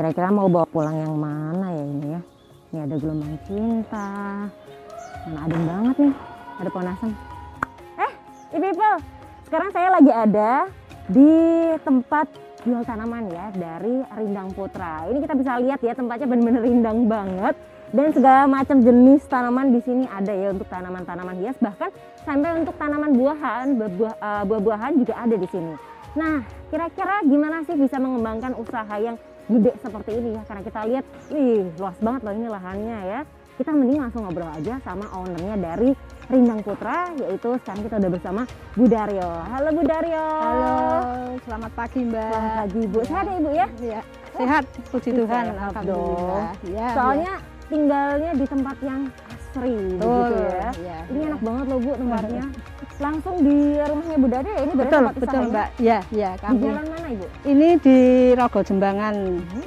kira-kira mau bawa pulang yang mana ya ini ya? Ini ada gelombang cinta. Mana adem banget nih. Ada pohon asem. People, sekarang saya lagi ada di tempat jual tanaman ya dari Rindang Putra. Ini kita bisa lihat ya tempatnya benar-benar rindang banget dan segala macam jenis tanaman di sini ada ya untuk tanaman-tanaman hias, bahkan sampai untuk tanaman buahan, buah-buahan juga ada di sini. Nah, kira-kira gimana sih bisa mengembangkan usaha yang gede seperti ini ya? Karena kita lihat, wih, luas banget loh ini lahannya ya. Kita mending langsung ngobrol aja sama ownernya dari Rindang Putra, yaitu sekarang kita udah bersama Bu Daryo. Halo Bu Daryo. Halo, selamat pagi Mbak. Selamat pagi Bu. Sehat ya Ibu ya? Iya, sehat, puji Tuhan. Alhamdulillah. Ya, soalnya tinggalnya di tempat yang asri begitu ya. Ya. Ini enak banget loh Bu tempatnya. Langsung di rumahnya Bu Daryo ya? Ini berarti tempat betul usahanya? Mbak. Iya, iya. Di jalan mana Ibu? Ini di Rogo Jembangan,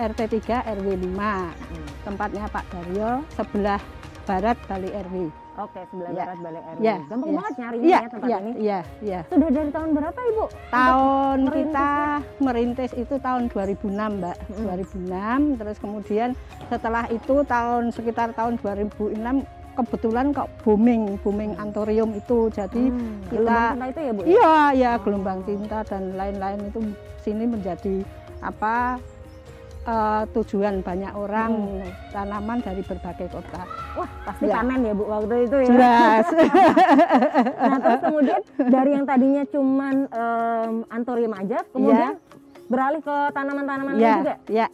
RT 3 RW 5. Tempatnya Pak Daryo, sebelah barat Bali RW. Oke, sebelah barat Bali RW. Ya, gampang ya. banget nyarinya Ya, ya tempat ya, ini. Iya, iya. Sudah dari tahun berapa Ibu? Tahun kita merintis itu tahun 2006 Mbak. 2006, terus kemudian setelah itu sekitar tahun 2006 kebetulan kok booming anthurium itu. Jadi kita itu ya Bu? Iya, gelombang cinta dan lain-lain itu sini menjadi tujuan banyak orang tanaman dari berbagai kota. Wah, pasti panen ya Bu waktu itu ya. Jelas. Nah, terus kemudian dari yang tadinya cuman anthurium aja, kemudian beralih ke tanaman-tanaman lain juga? Ya,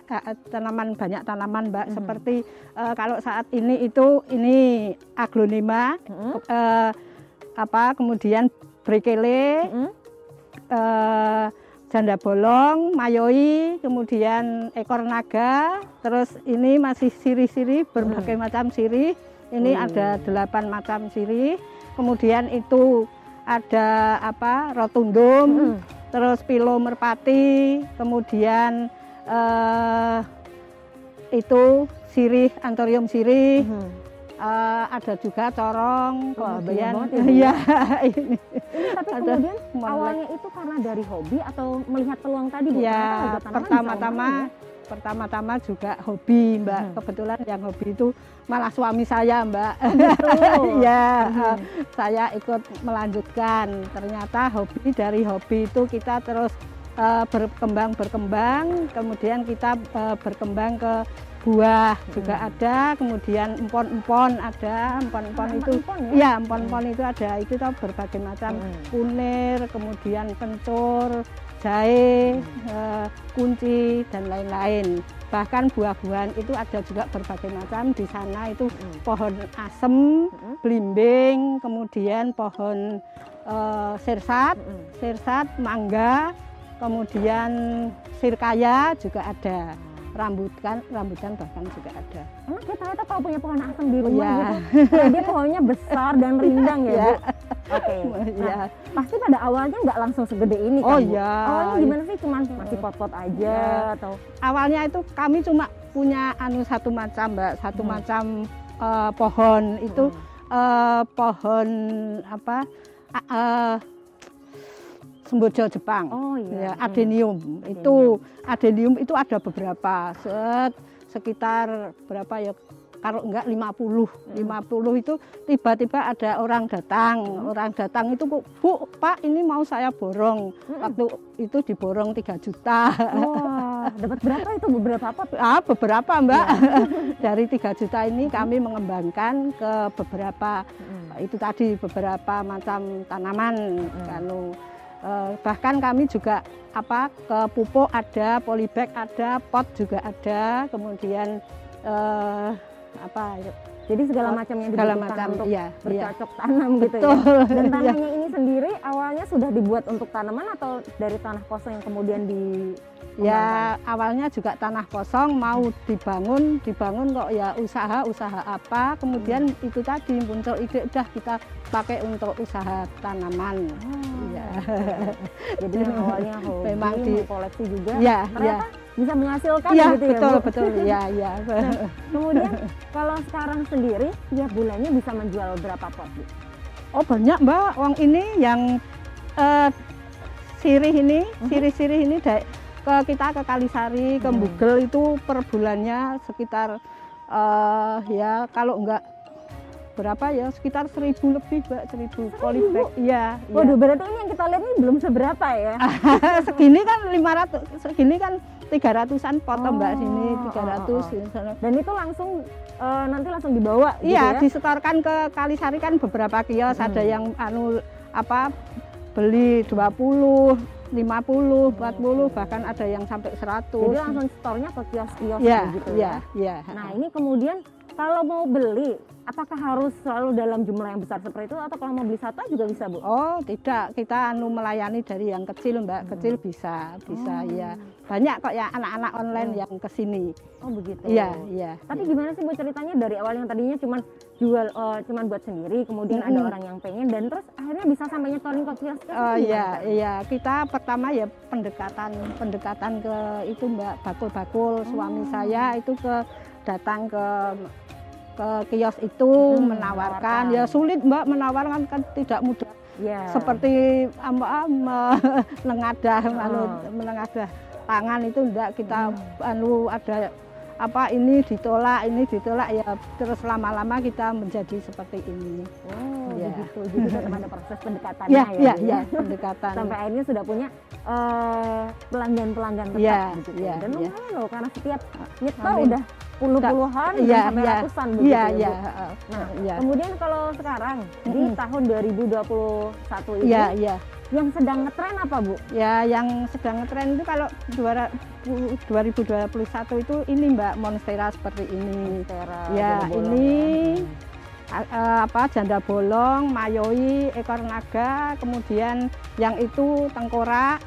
banyak tanaman Mbak. Seperti kalau saat ini ini aglonema, kemudian brekele, janda bolong, mayoi, kemudian ekor naga, terus ini masih sirih-sirih, berbagai macam sirih. Ini ada 8 macam sirih. Kemudian itu ada rotundum, terus pilo merpati, kemudian itu sirih, anthurium sirih. Ada juga corong, kemudian ya, ini tapi kemudian awalnya itu karena dari hobi atau melihat peluang tadi Bu? Ya, pertama-tama juga hobi Mbak. Kebetulan yang hobi itu malah suami saya Mbak. Ya, saya ikut melanjutkan. Ternyata dari hobi itu kita terus berkembang, kemudian kita berkembang ke buah juga ada, kemudian empon-empon ada, empon-empon itu ya empon-empon itu ada, itu tuh berbagai macam kunir, kemudian kencur, jahe, kunci dan lain-lain. Bahkan buah-buahan itu ada juga berbagai macam di sana, itu pohon asem, belimbing, kemudian pohon sirsat, mangga, kemudian sirkaya juga ada. Rambutan bahkan juga ada. Emang kita ternyata kalau punya pohon asem di rumah gitu, dia pohonnya besar dan rindang ya Bu? Oke. Nah, pasti pada awalnya nggak langsung segede ini kan Bu? Awalnya gimana sih? Cuman masih pot-pot aja atau? Awalnya itu kami cuma punya satu macam Mbak, satu macam pohon itu pohon sembojo Jepang, adenium. Adenium itu ada beberapa, sekitar berapa ya, kalau enggak 50 itu tiba-tiba ada orang datang itu, Bu, Pak, ini mau saya borong. Waktu itu diborong 3 juta. Wah, dapat berapa itu? Beberapa apa? Beberapa Mbak. Dari 3 juta ini kami mengembangkan ke beberapa, itu tadi beberapa macam tanaman. Bahkan kami juga ke pupuk ada, polybag ada, pot juga ada, kemudian jadi segala macam yang dibutuhkan untuk bercocok tanam gitu ya. Dan tanahnya ini sendiri awalnya sudah dibuat untuk tanaman atau dari tanah kosong yang kemudian awalnya juga tanah kosong mau dibangun kok ya usaha apa, kemudian itu tadi muncul ide udah kita pakai untuk usaha tanaman. Jadi awalnya hobi, memang koleksi juga, ternyata bisa menghasilkan gitu ya betul ya. Nah, kemudian kalau sekarang sendiri tiap bulannya bisa menjual berapa pot Bu? Oh banyak Mbak, ini yang sirih ini ke Kalisari, ke Mbugel itu per bulannya sekitar ya kalau enggak berapa ya sekitar 1.000 lebih Mbak, 1.000 polybag. Iya. Waduh, berarti ini yang kita lihat ini belum seberapa ya? Segini kan 500, segini kan 300-an potong Mbak, sini 300 di sana. Dan itu langsung nanti langsung dibawa gitu Iya, ya? disetorkan ke Kalisari kan beberapa kios, ada yang beli 20, 50, 40, bahkan ada yang sampai 100. Jadi langsung storenya ke kios-kios gitu ya? Iya. Nah, ini kemudian kalau mau beli, apakah harus selalu dalam jumlah yang besar seperti itu atau kalau mau beli satu juga bisa, Bu? Oh, tidak. Kita melayani dari yang kecil, Mbak. Kecil bisa ya. Banyak kok ya anak-anak online yang ke sini. Oh, begitu. Iya. Tapi gimana sih Bu ceritanya dari awal yang tadinya cuman jual cuman buat sendiri, kemudian ada orang yang pengen dan terus akhirnya bisa sampai nyetorin ke kios? Oh iya. Kita pertama ya pendekatan ke itu Mbak, bakul-bakul suami saya itu datang ke kios itu menawarkan. Ya sulit Mbak menawarkan, kan tidak mudah. Seperti menengadah tangan itu enggak, kita ada ini ditolak ya, terus lama-lama kita menjadi seperti ini. Oh begitu, jadi tetap ada proses pendekatannya ya, pendekatan. Sampai akhirnya sudah punya pelanggan-pelanggan tetap gitu. Dan lumayan loh, karena setiap nyetor udah puluhan sampai ratusan begitu ya, Bu. Nah, kemudian kalau sekarang di tahun 2021 ini yang sedang ngetren apa, Bu? Ya, yang sedang ngetren itu kalau 2021 itu ini Mbak, monstera seperti ini. Monstera, ini janda bolong, mayoi, ekor naga, kemudian yang itu tengkorak,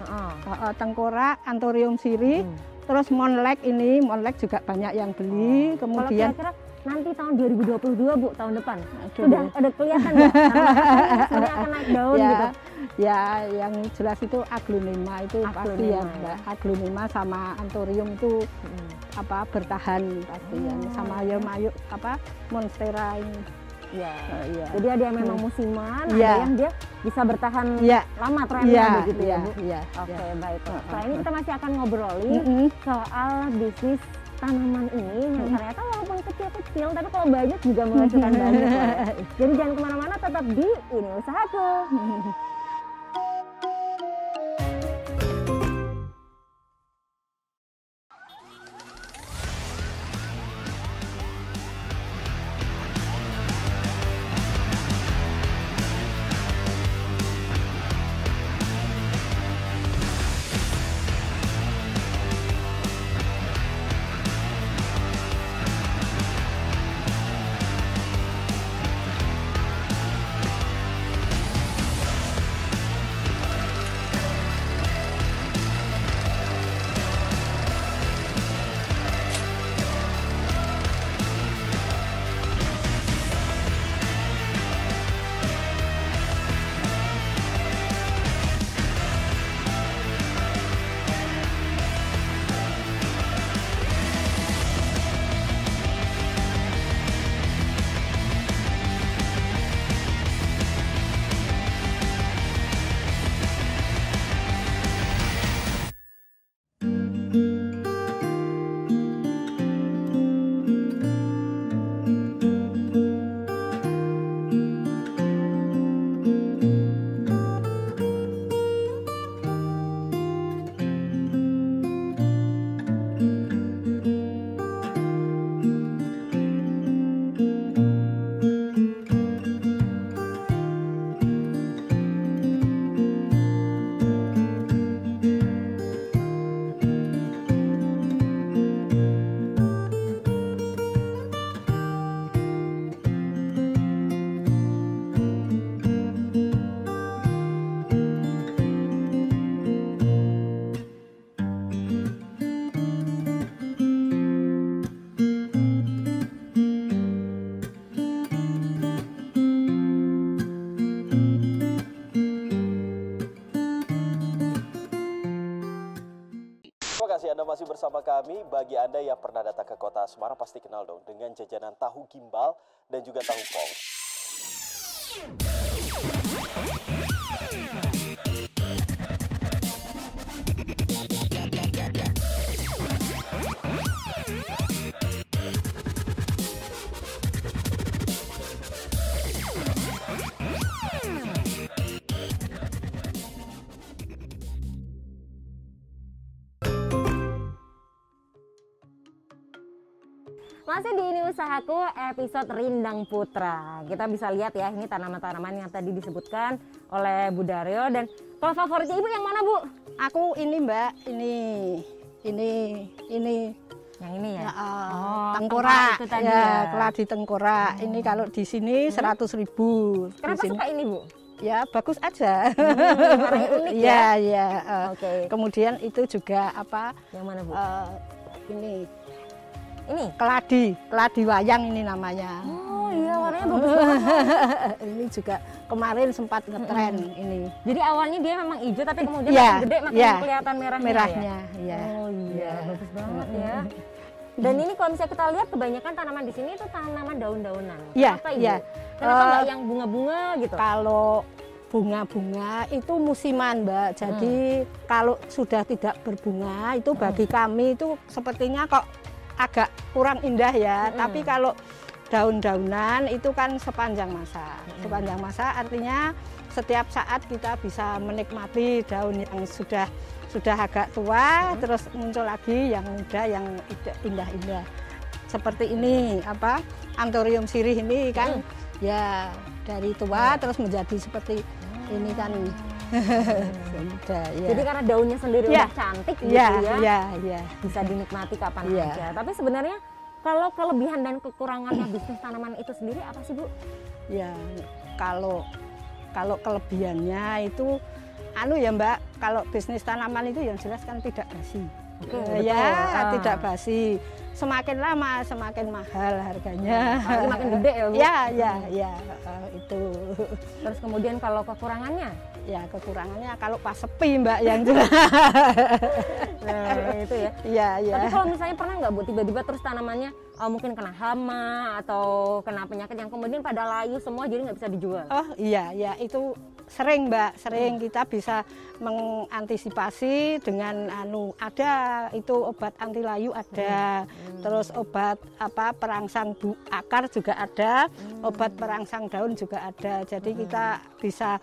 anthurium sirih, terus monlek juga banyak yang beli. Kemudian kalau kira-kira nanti tahun 2022 Bu, tahun depan sudah ada kelihatan nggak? Sudah akan naik daun gitu. Ya, yang jelas itu aglonema itu pasti ya Mbak. Aglonema sama anthurium itu bertahan pasti ya. Sama monstera ini. Jadi ada yang memang musiman, ada yang dia bisa bertahan lama trennya begitu ya Bu. Oke, baik. Setelah ini kita masih akan ngobrolin soal bisnis tanaman ini yang ternyata walaupun kecil-kecil tapi kalau banyak juga menghasilkan banyak. Jadi jangan kemana-mana, tetap di Ini Usahaku. Terima kasih Anda masih bersama kami. Bagi Anda yang pernah datang ke kota Semarang pasti kenal dong dengan jajanan tahu gimbal dan juga tahu pong. Masih di Ini Usahaku episode Rindang Putra. Kita bisa lihat ya, ini tanaman-tanaman yang tadi disebutkan oleh Bu Daryo. Dan kalau favoritnya Ibu yang mana, Bu? Aku ini Mbak, ini. Yang ini ya? Tengkorak itu tadi ya, keladi tengkorak. Ini kalau di sini 100.000. Kenapa suka ini, Bu? Ya bagus aja. Warnanya unik ya? Ya. Oke. Kemudian itu juga apa? Yang mana, Bu? Ini keladi wayang ini namanya. Oh iya, warnanya bagus banget. Ini juga kemarin sempat ngetren ini. Jadi awalnya dia memang hijau, tapi kemudian Iya, makin gede makin iya. kelihatan merahnya. Merahnya, Ya? ya. Oh iya, Iya. bagus banget ya. Dan ini kalau misalnya kita lihat kebanyakan tanaman di sini itu tanaman daun-daunan. Iya, Kenapa Ibu? iya. Kenapa nggak yang bunga-bunga gitu? Kalau bunga-bunga itu musiman, Mbak. Jadi kalau sudah tidak berbunga itu bagi kami itu sepertinya kok agak kurang indah ya. Tapi kalau daun-daunan itu kan sepanjang masa. Sepanjang masa artinya setiap saat kita bisa menikmati daun yang sudah agak tua, terus muncul lagi yang muda, yang indah-indah. Seperti ini, Anthurium sirih ini kan ya dari tua terus menjadi seperti ini kan. Muda, ya. Jadi karena daunnya sendiri udah cantik gitu ya. Bisa dinikmati kapan aja. Tapi sebenarnya kalau kelebihan dan kekurangannya bisnis tanaman itu sendiri apa sih, Bu? Ya, kalau kelebihannya itu ya Mbak, kalau bisnis tanaman itu yang jelas kan tidak basi. Tidak basi. Semakin lama semakin mahal harganya. Makin gede ya, Bu? Ya, itu. Terus kemudian kalau kekurangannya? Ya kekurangannya kalau pas sepi Mbak yang jelas. Nah, itu ya. Iya. Tapi kalau misalnya pernah nggak, Bu, tiba-tiba terus tanamannya mungkin kena hama atau kena penyakit yang kemudian pada layu semua jadi nggak bisa dijual? Oh iya, itu sering Mbak, sering kita bisa mengantisipasi dengan ada itu obat anti layu ada, terus obat perangsang akar juga ada, obat perangsang daun juga ada. Jadi kita bisa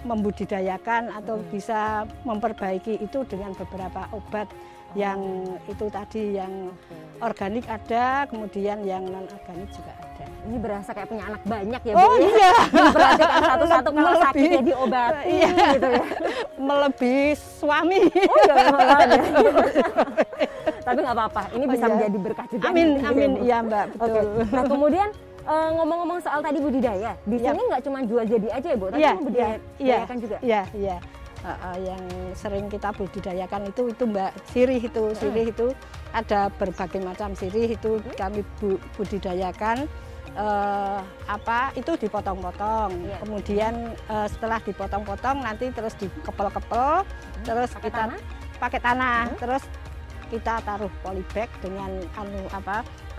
membudidayakan atau bisa memperbaiki itu dengan beberapa obat yang itu tadi, yang organik ada, kemudian yang non organik juga ada. Ini berasa kayak punya anak banyak ya, Bu? Oh iya. Diperhatikan satu-satu, kalau sakit ya diobati gitu ya. Melebihi suami. Oh iya, malahan ya. Tapi nggak apa-apa, ini bisa menjadi berkah juga. Amin, gitu ya, amin. Bu. Iya Mbak, betul. Oke. Nah kemudian ngomong-ngomong soal tadi budidaya, di sini nggak cuma jual jadi aja ya, Bu? Tapi membudidayakan juga? Iya. Yang sering kita budidayakan itu Mbak, sirih itu ada berbagai macam sirih itu kami budidayakan. Itu dipotong-potong, kemudian setelah dipotong-potong nanti terus dikepel-kepel, terus kita pakai tanah, terus kita taruh polybag dengan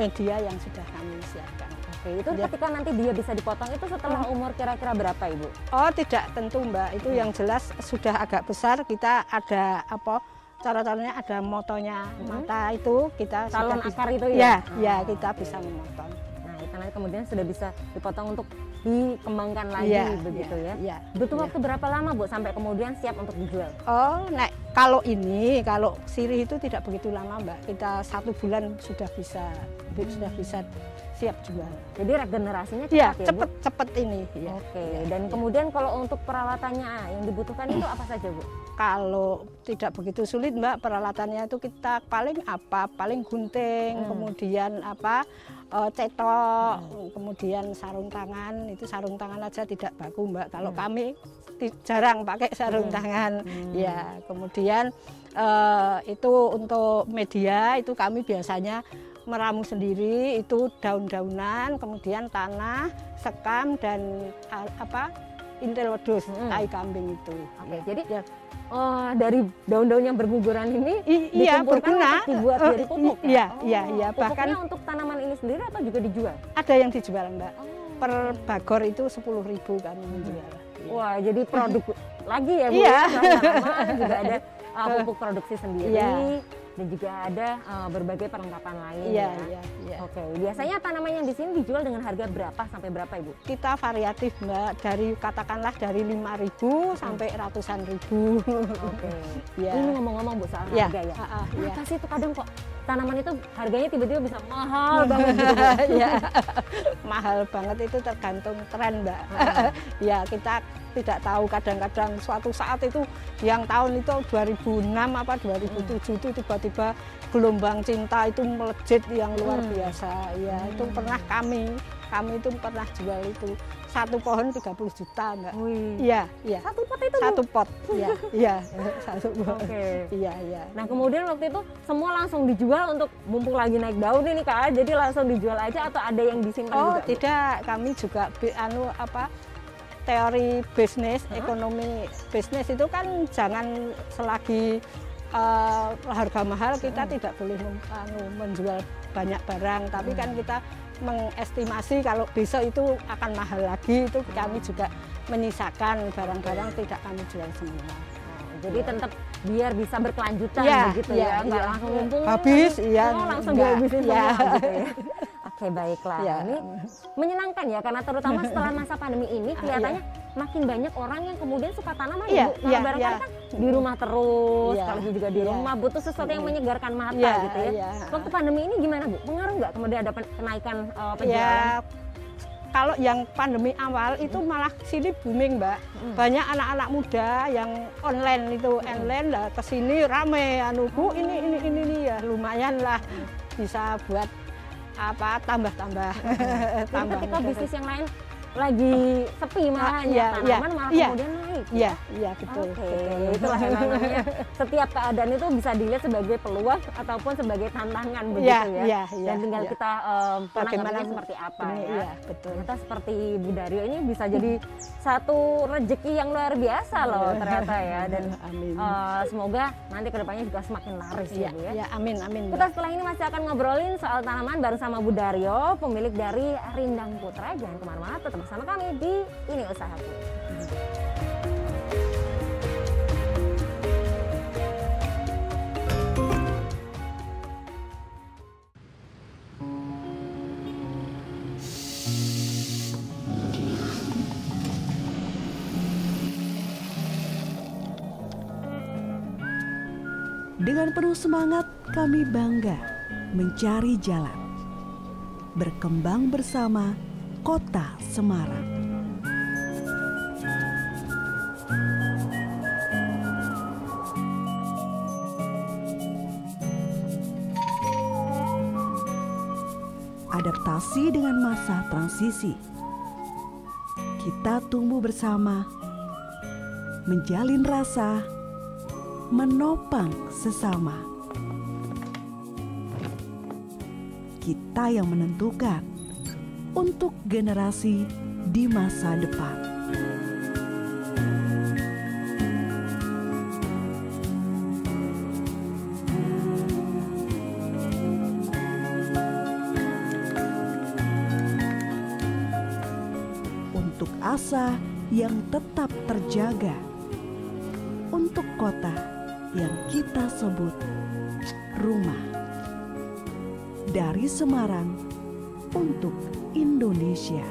media yang sudah kami siapkan. Oke, itu ketika nanti dia bisa dipotong itu setelah umur kira-kira berapa, Ibu? Oh tidak tentu Mbak, itu yang jelas sudah agak besar kita ada cara-caranya ada motonya, mata itu kita salon akar itu ya? Ya kita bisa memotong. Nah itu nanti kemudian sudah bisa dipotong untuk dikembangkan lagi begitu ya? Butuh waktu berapa lama, Bu, sampai kemudian siap untuk dijual? Oh, kalau sirih itu tidak begitu lama Mbak, kita 1 bulan sudah bisa siap jual. Jadi regenerasinya cepat ya, Bu? Cepet ini. Oke. Dan kemudian kalau untuk peralatannya yang dibutuhkan itu apa saja, Bu? Kalau tidak begitu sulit Mbak, peralatannya itu kita paling gunting, kemudian cetok, kemudian sarung tangan. Itu sarung tangan aja tidak baku Mbak. Kalau kami jarang pakai sarung tangan. Ya, kemudian itu untuk media itu kami biasanya meramu sendiri, itu daun-daunan, kemudian tanah, sekam dan intel wedhus, tai kambing itu. Oke, jadi dari daun-daun yang berguguran ini berguna untuk dibuat jadi pupuk. Iya. Bahkan untuk tanaman ini sendiri atau juga dijual? Ada yang dijual Mbak. Per bagor itu 10.000 kami menjual. Wah, jadi produk lagi ya, Bu? Iya. Tanaman juga ada pupuk produksi sendiri. Dan juga ada berbagai perlengkapan lain. Iya. Oke, biasanya tanaman yang di sini dijual dengan harga berapa sampai berapa, Ibu? Kita variatif Mbak, katakanlah dari 5.000 sampai ratusan ribu. Oke. Ini ngomong-ngomong, Bu, soal harga ya. Kenapa sih itu kadang kok tanaman itu harganya tiba-tiba bisa mahal banget gitu Bu? Ya, mahal banget itu tergantung tren Mbak. Ya kita tidak tahu, kadang-kadang suatu saat itu yang tahun itu 2006 apa 2007 itu tiba-tiba gelombang cinta itu melejit yang luar biasa. Ya itu pernah kami itu pernah jual itu satu pohon 30 juta Mbak. Iya, iya. Satu pot itu Bu? Satu pot. Iya, iya. Satu pot. Oke. Iya, iya. Nah kemudian waktu itu semua langsung dijual untuk mumpung lagi naik daun ini Kak, jadi langsung dijual aja atau ada yang disimpan Oh juga? tidak, kami juga teori bisnis, ekonomi bisnis itu kan jangan selagi harga mahal kita tidak boleh menjual banyak barang, tapi kan kita mengestimasi kalau besok itu akan mahal lagi, itu kami juga menyisakan barang-barang tidak kami jual semua. Jadi tetap biar bisa berkelanjutan begitu ya, nggak langsung mumpung habis, langsung dihabisin semua gitu ya. Oke baiklah, ini menyenangkan ya karena terutama setelah masa pandemi ini kelihatannya makin banyak orang yang kemudian suka tanaman Bu. Nah, barangkali kan di rumah terus, kalau juga di rumah butuh sesuatu yang menyegarkan mata gitu ya. Waktu pandemi ini gimana Bu? Pengaruh nggak kemudian ada kenaikan penjualan? Kalau yang pandemi awal itu malah sini booming Mbak. Banyak anak-anak muda yang online itu, online lah kesini rame, Bu ini ya lumayan lah bisa buat apa tambah-tambah. Jadi ketika bisnis yang lain lagi sepi malah tanaman malah kemudian naik. Iya betul. Itulah yang namanya setiap keadaan itu bisa dilihat sebagai peluang ataupun sebagai tantangan begitu ya. Dan tinggal kita menanggapinya seperti apa ya. Betul. Ternyata seperti Bu Daryo ini bisa jadi satu rezeki yang luar biasa loh ternyata ya. Dan semoga nanti kedepannya juga semakin laris ya Bu ya. Amin. Kita setelah ini masih akan ngobrolin soal tanaman bareng sama Bu Daryo, pemilik dari Rindang Putra. Jangan kemana-mana, tetap bersama kami di Ini Usahaku. Dengan penuh semangat kami bangga mencari jalan, berkembang bersama Kota Semarang. Adaptasi dengan masa transisi. Kita tumbuh bersama, menjalin rasa, menopang sesama. Kita yang menentukan untuk generasi di masa depan. Untuk asa yang tetap terjaga, untuk kota yang kita sebut rumah. Dari Semarang untuk Indonesia.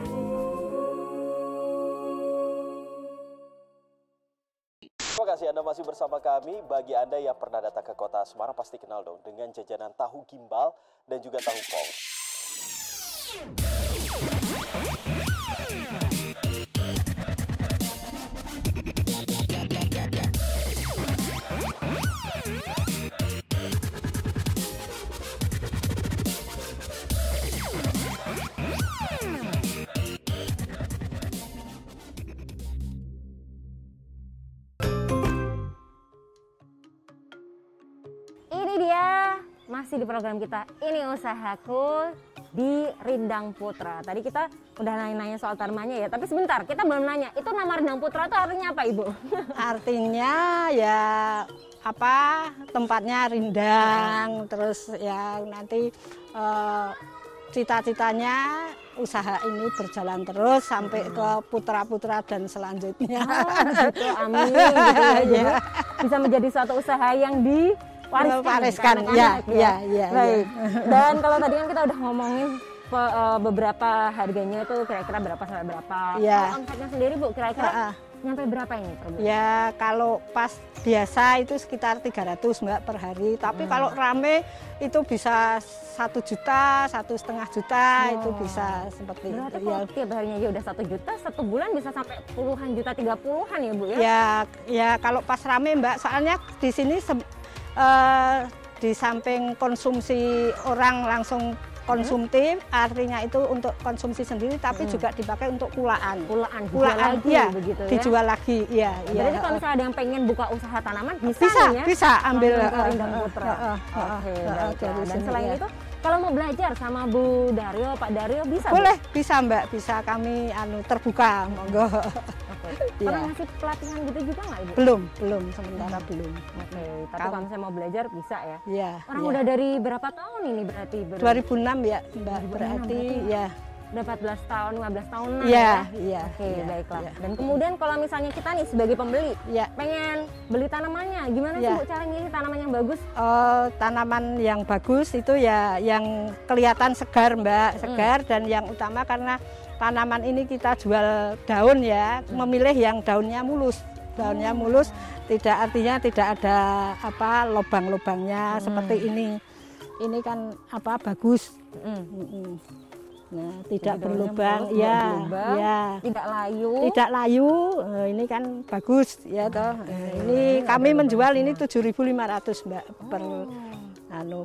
Terima kasih Anda masih bersama kami. Bagi Anda yang pernah datang ke Kota Semarang pasti kenal dong dengan jajanan tahu gimbal dan juga tahu pong. Masih di program kita Ini Usahaku di Rindang Putra. Tadi kita udah nanya-nanya soal tanamannya ya, tapi sebentar kita belum nanya. Itu nama Rindang Putra itu artinya apa Ibu? Artinya ya apa tempatnya rindang, terus ya nanti cita-citanya usaha ini berjalan terus sampai ke putra-putra dan selanjutnya. Gitu, amin. Gitu ya. Bisa menjadi suatu usaha yang diwariskan ya. Baik. Dan kalau tadi kan kita udah ngomongin beberapa harganya itu kira-kira berapa sampai berapa. Ya. Kalau omsetnya sendiri Bu, kira-kira Nyampe berapa ini per bulan? Ya kalau pas biasa itu sekitar 300 Mbak per hari. Tapi kalau rame itu bisa 1 juta, 1,5 juta itu bisa seperti Berarti itu. Ya, kalau tiap harinya aja udah 1 juta, 1 bulan bisa sampai puluhan juta, 30-an ya Bu ya? ya kalau pas rame Mbak, soalnya di sini di samping konsumsi orang langsung konsumtif, artinya itu untuk konsumsi sendiri, tapi juga dipakai untuk kulaan. Dijual lagi ya, begitu ya? dijual lagi, iya. Berarti kalau misalnya ada yang pengen buka usaha tanaman, bisa nih ya? Bisa ambil Langsung ke Rindang Putra. Oke, baiklah. Dan selain itu, kalau mau belajar sama Bu Daryo, Pak Daryo, bisa? Boleh, bisa Mbak, bisa kami terbuka, monggo. Pernah ngasih pelatihan gitu juga nggak Ibu? Belum, sementara belum. Oke, tapi kalau misalnya mau belajar bisa ya? Iya. Orang udah dari berapa tahun ini berarti? 2006 ya Mbak, berarti ya. Udah 14 tahun, 15 tahunan Iya, ya? iya. Oke, iya, baiklah. iya. Dan kemudian kalau misalnya kita nih sebagai pembeli, Ya. pengen beli tanamannya, gimana sih Ya. Bu cara milih tanaman yang bagus? Tanaman yang bagus itu ya yang kelihatan segar Mbak, segar, dan yang utama karena tanaman ini kita jual daun ya, memilih yang daunnya mulus. Daunnya mulus artinya tidak ada lubang-lubangnya seperti ini. Ini kan bagus. Nah, tidak berlubang, ya, tidak layu. Tidak layu, ini kan bagus ya toh. Ini kami menjual ini 7.500 Mbak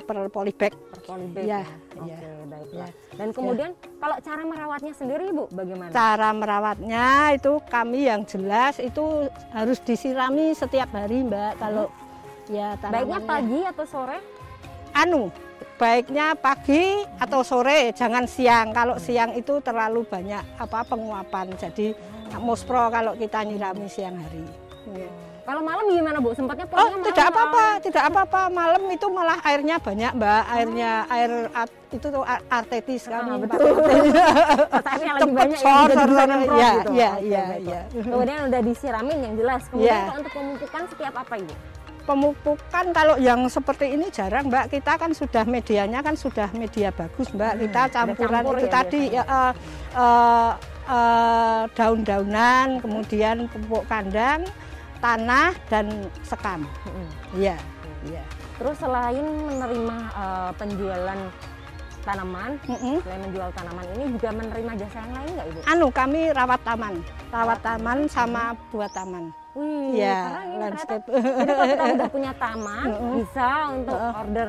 per polybag. Per polybag. Ya, Oke, ya. baiklah. Dan kemudian kalau cara merawatnya sendiri Bu, bagaimana? Cara merawatnya itu kami yang jelas itu harus disirami setiap hari Mbak. Kalau ya baiknya pagi atau sore? Baiknya pagi atau sore, jangan siang. Kalau siang itu terlalu banyak penguapan. Jadi muspro kalau kita nyirami siang hari. Ya. Kalau malam gimana Bu? Sempatnya pulangnya malam? Tidak apa-apa. Malam itu malah airnya banyak Mbak. Air itu tuh artetis kami. Betul. Airnya lagi banyak yang udah dibisain prop gitu. Iya. Kemudian udah disiramin yang jelas. Kemudian kalau untuk pemupukan setiap apa Ibu? Pemupukan kalau yang seperti ini jarang Mbak, kita kan sudah medianya kan sudah media bagus Mbak, kita campuran itu ya, tadi daun-daunan, kemudian pupuk kandang, tanah dan sekam. Iya. Terus selain menerima penjualan tanaman, selain menjual tanaman ini juga menerima jasa yang lain nggak Ibu? Kami rawat taman sama buat taman. Wih, ya, karena ini landscape. Jadi kalau kita udah punya taman, bisa untuk order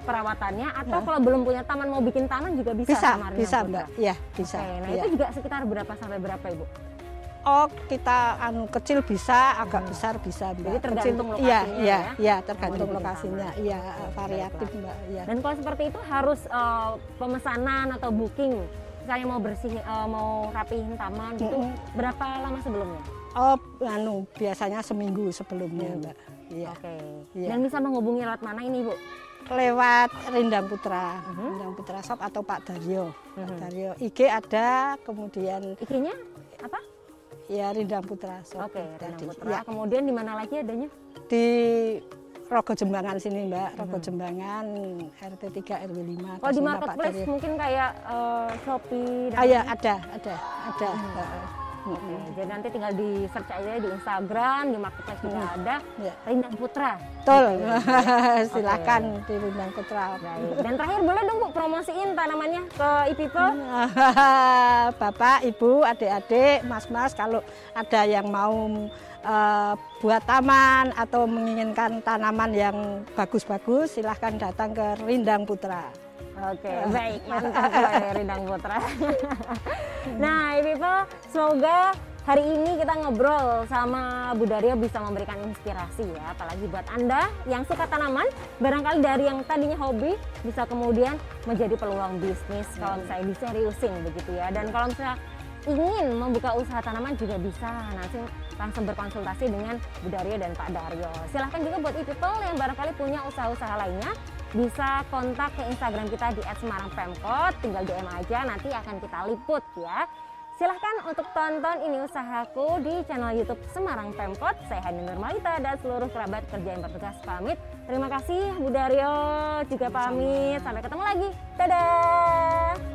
perawatannya, atau kalau belum punya taman mau bikin taman juga bisa. Bisa Mbak, ya bisa. Oke, nah itu juga sekitar berapa sampai berapa Ibu? Kita kecil bisa, agak besar bisa Mbak. Jadi tergantung lokasinya Iya, tergantung lokasinya. Iya, variatif Mbak. Ya. Dan kalau seperti itu harus pemesanan atau booking, misalnya mau rapihin taman gitu, berapa lama sebelumnya? Biasanya seminggu sebelumnya Mbak. Iya. Oke. Iya. Dan bisa menghubungi lewat mana ini Bu? Lewat Rindang Putra, Rindang Putra Shop atau Pak Daryo. Pak Daryo. IG ada, kemudian IG-nya apa? Ya, Rindang Putra Shop. Oke, Rindang Putra. Ya. Kemudian di mana lagi adanya? Di Rogo Jembangan sini Mbak, Rogo Jembangan RT 3 RW 5. Kalau di marketplace mungkin kayak Shopee dan ada. Oke, jadi nanti tinggal di search aja di Instagram, di marketplace juga ada Rindang Putra. Betul. Silakan di Rindang Putra. Baik. Dan terakhir boleh dong Bu promosiin tanamannya ke e-people? Bapak, Ibu, adik-adik, mas-mas, kalau ada yang mau buat taman atau menginginkan tanaman yang bagus-bagus, silahkan datang ke Rindang Putra. Oke, baik, mantap ya Rindang Putra. Nah, people, semoga hari ini kita ngobrol sama Bu Daryo bisa memberikan inspirasi ya, apalagi buat Anda yang suka tanaman, barangkali dari yang tadinya hobi bisa kemudian menjadi peluang bisnis kalau misalnya diseriusin begitu ya. Dan kalau misalnya ingin membuka usaha tanaman juga bisa nanti langsung berkonsultasi dengan Bu Daryo dan Pak Daryo. Silahkan juga buat people yang barangkali punya usaha-usaha lainnya, bisa kontak ke Instagram kita di @semarangpemkot, tinggal DM aja, nanti akan kita liput ya. Silahkan untuk tonton Ini Usahaku di channel YouTube Semarang Pemkot. Saya Hani Nurmalita dan seluruh kerabat kerja yang bertugas pamit. Terima kasih Bu Daryo juga pamit. Sampai ketemu lagi. Dadah.